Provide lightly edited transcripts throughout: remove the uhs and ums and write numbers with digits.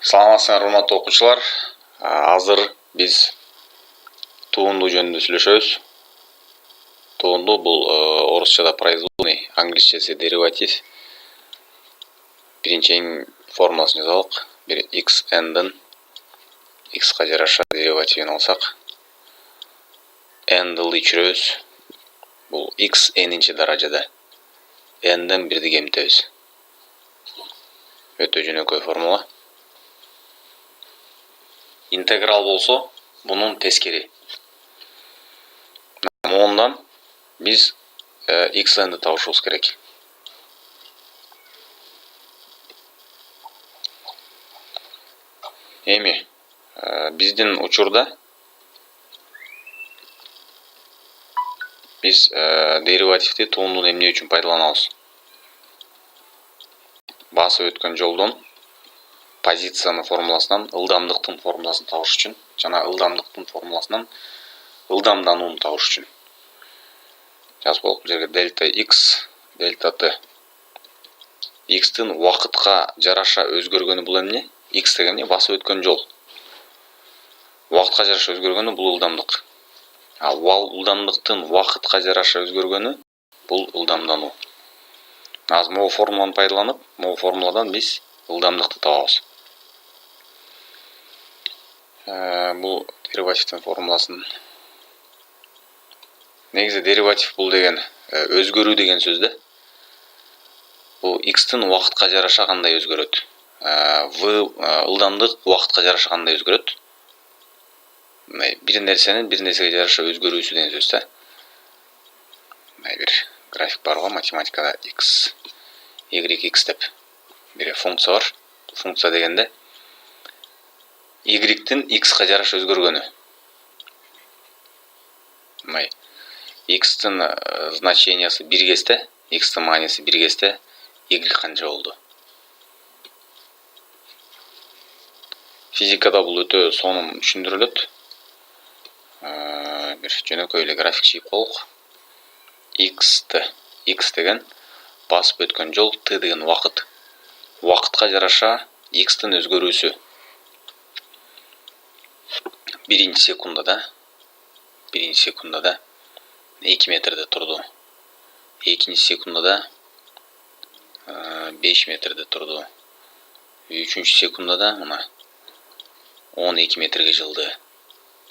Саламатсыздар урматтуу окуучулар. Азыр биз туунду жөнүндө сүйлөшөбүз. Туунду бул орусчада производный, англисчеси дериватив. Биринчи формуласын жазалык. Бир x n-дин x-ка жараша деривативин алсак, n-ды ылдый бул x n-инчи даражада n-ден бирди кемитебиз. Өтө жөнөкөй формула. Интеграл болсо, бунун тескери. Ондан биз x n-ды табышыбыз керек. Эми биздин учурда биз деривативди туундуну эмне үчүн пайдаланабыз? Басып өткөн жолдон позициянын формуласынан ылдамдыктын формуласын табыш үчүн жана ылдамдыктын формуласынан ылдамданууну табыш үчүн. Жазып коелук, бул жерге дельта x, дельта t. X-тин убакытка жараша өзгөргөнү бул эмне? X деген эмне? Басып өткөн жол. Убакытка жараша өзгөргөнү бул ылдамдык. Ал ылдамдыктын убакытка жараша өзгөргөнү бул ылдамдануу. Азыр могу формуланы пайдаланып, могу формуладан биз ылдамдыкты табабыз. Бул деривативдин формуласын. Негизи дериватив бул деген өзгөрүү деген сөз да. Бул x-тин убакытка жараша кандай өзгөрөт? Ылдамдык убакытка жараша кандай өзгөрөт? Бир нерсенин бир нерсеге жараша өзгөрүүсү деген сөз да. Бир график бар го математикада x, y, x деп. Бир функция бар. Функция дегенде y-тин x-ка жараша өзгөргөнү. X-тин значениясы 1 кезде, x-тин мааниси 1 кезде, y канча болду? Физикада бул өтө сонун түшүндүрүлөт. Бир жөнөкөй эле график чыгып коелук. X деген басып өткөн жол, t деген убакыт. Убакытка жараша x-тин өзгөрүүсү. Биринчи секундада 2 метрде турду. Экинчи секундада 5 метрде турду. Үчүнчү секундада мына 12 метрге жылды.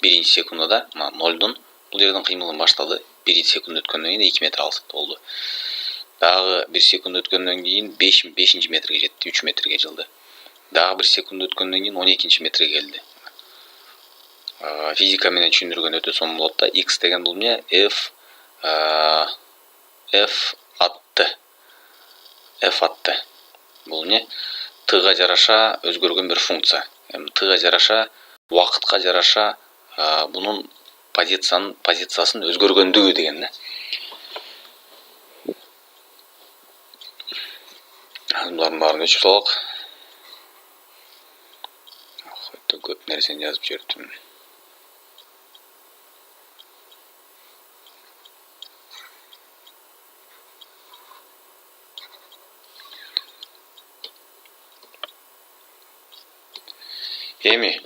Биринчи секундада мына 0дон бул жерден кыймылын баштады. 1 секунд өткөндөн кийин 2 метр алып болду. Дагы 1 секунд өткөндөн кийин 5 метрге жетти, 3 метрге жылды. Дагы 1 секунд өткөндөн кийин 12 метрге келди. Физика менен түшүндүргөн өтө сонун болот да. X деген бул эмне? F атты. Бул эмне? T-га жараша өзгөргөн бир функция. T-га жараша, убакытка жараша бунун позициясын өзгөргөндүгү деген да. Булардын баарын өчүп салалык. Өтө көп нерсени жазып жибериптирмин. Эми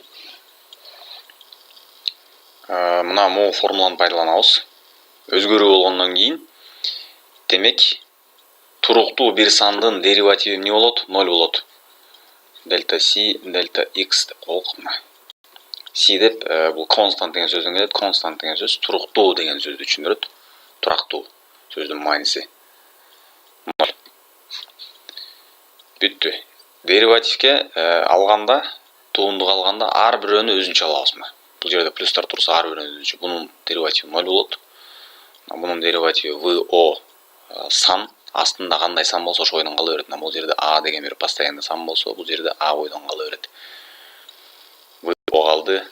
мына могу формуланы пайдаланабыз. Өзгөрүү болгондон кийин демек туруктуу бир сандын деривативи эмне болот? 0 болот. Дельта c, дельта x деп коелук. C деп бул констант деген сөздөн келет. Констант деген сөз туруктуу деген сөздү түшүндүрөт. Турактуу сөздүн мааниси 0. Бүттү. Деривативке алганда, туундуга алганда ар бирөөнү өзүнчө алабыз. Бул жерде плюстар турса ар бирөөнү өзүнчө. Бунун деривативи 0 болот. Бунун деривативи v сан, астында кандай сан болсо ошо бойдон кала берет. Бул жерде a деген бир постоянный сан болсо, бул жерде a бойдон кала берет. v калды.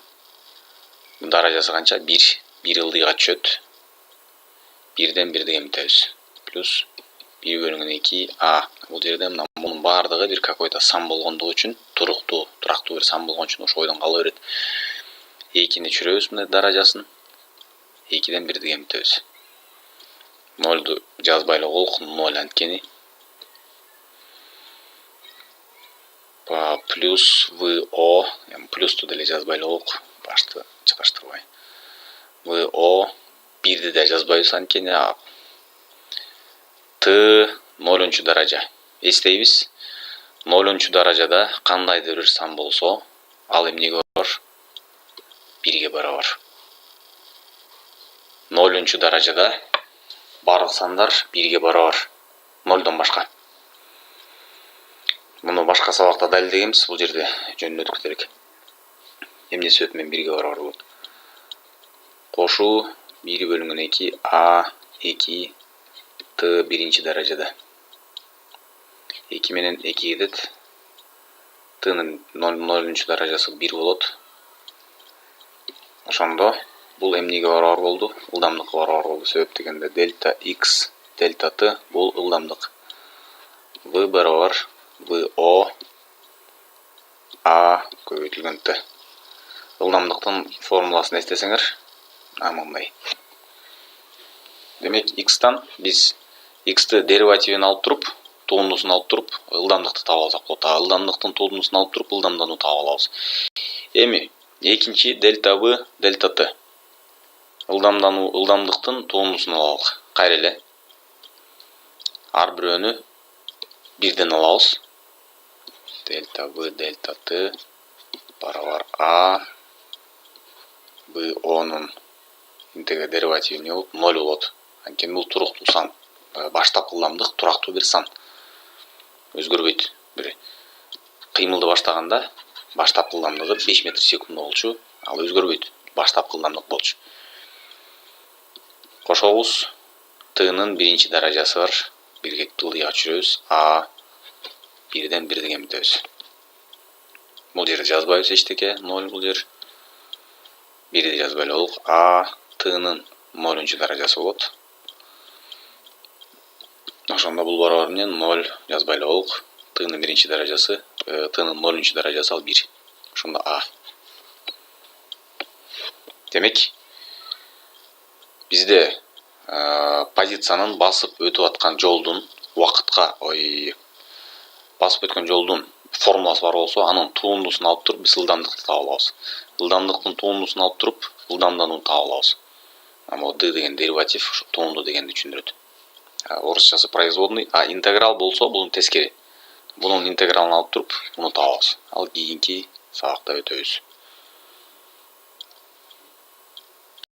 Даражасы канча? 1 ылдыйга түшөт. 1ден 1ди кемитебиз. Плюс 1 бөлүнгөн 2 a. Бул жерде мына мунун баардыгы бир какой-то сан болгондугу үчүн, турактуу бир сан болгон үчүн ошо бойдон кала берет. 2-ни түшүрөбүз мына даражасын. 2ден 1ди кемитебиз. 0ду жазбай эле коелук, 0 анткени. плюс ВО, плюсту деле жазбайлы болук, башты чыгаштырбай. ВО 1-ди да жазбайбыз анткени Т 0 даража. Эстейбиз, 0 даражада кандайдыр бир сан болсо, ал эмнеге барабар? 1-ге барабар. 0 даражада барлык сандар 1-ге барабар. 0дон башка. Муну башка сабакта далилдегенбиз, бул жерде жөнүнө керек. Эмне себеп менен 1-ге барабар болот? Кошуу 1 бөлүнгөн 2 А2 Т 1 даражада. 2 менен 2 кетет. Тнын 0 даражасы 1 болот. Ошондо бул эмнеге барабар болду? Ылдамдыкка барабар болду. Себеп дегенде дельта X, дельта Т бул ылдамдык. В барабар ВО А көбөйтүлгөн Т. Ылдамдыктын формуласын эстесеңер, мындай. Демек X'тан биз X'ты деривативин алып туруп, тугундусун алып туруп, ылдамдыкты таап алсак болот. Ылдамдыктын тугундусун алып туруп, ылдамдоону таап алабыз. Эми экинчи дельта В, дельта Т. Ылдамдыктын тугундусун алалык. Кайра эле. Ар бирөөнү 1ден алабыз. Дельта В, дельта Т барабар А ВОнун интеге деривативи эмне болот? 0 болот. Анткени бул туруктуу сан. Баштапкы ылдамдык турактуу бир сан. Өзгөрбөйт. Бир кыймылды баштаганда баштапкы ылдамдыгы 5 метр секунд болчу, ал өзгөрбөйт. Баштапкы ылдамдык болчу. Кошобуз. Тнын 1 даражасы бар. Биргектүү ылдыйга түшүрөбүз. А 1ден 1 деген бүтөбүз. Бул жерде жазбайбыз эчтеке, 0 бул жер. 1ди жазбайлы болук. А Тнын 0 даражасы болот. Ошондо бул барабар менен 0 жазбайлы болук. Тнын 1 даражасы, Тнын 0 даражасы ал 1. Ошондо А. Демек, бизде позициянын басып өтүп аткан жолдун убакытка, басып өткөн жолдун формуласы бар болсо, анын тугундусун алып туруп биз ылдамдыкты таап алабыз. Ылдамдыктын тугундусун алып туруп, ылдамданууну таап алабыз. Ама D деген дериватив, ушу тугунду дегенди түшүндүрөт. Орусчасы производный, интеграл болсо бунун тескери. Бунун интегралын алып туруп, муну табабыз. Ал кийинки сабакта өтөбүз.